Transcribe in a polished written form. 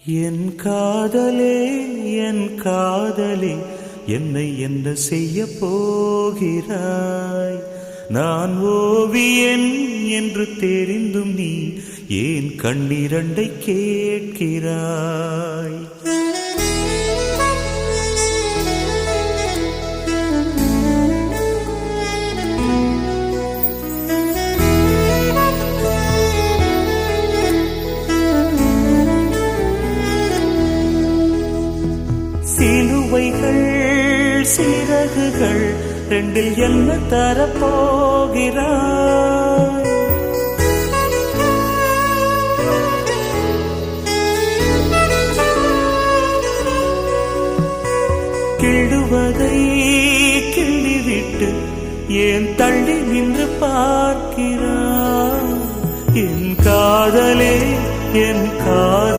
என் காதலே என் காதலே என்னை என்ன செய்ய போகிறாய்? நான் ஓவியன் என்று தெரிந்தும் நீ ஏன் கண்ணிரண்டை கேட்கிறாய்? சிலுவைகள் சிறகுகள் ரெண்டில் என்ன தரப்போகிறாய்? கிள்ளுவதை கிள்ளிவிட்டு ஏன் தள்ளி நின்று பார்க்கிறாய்? என் காதலே என் காதல்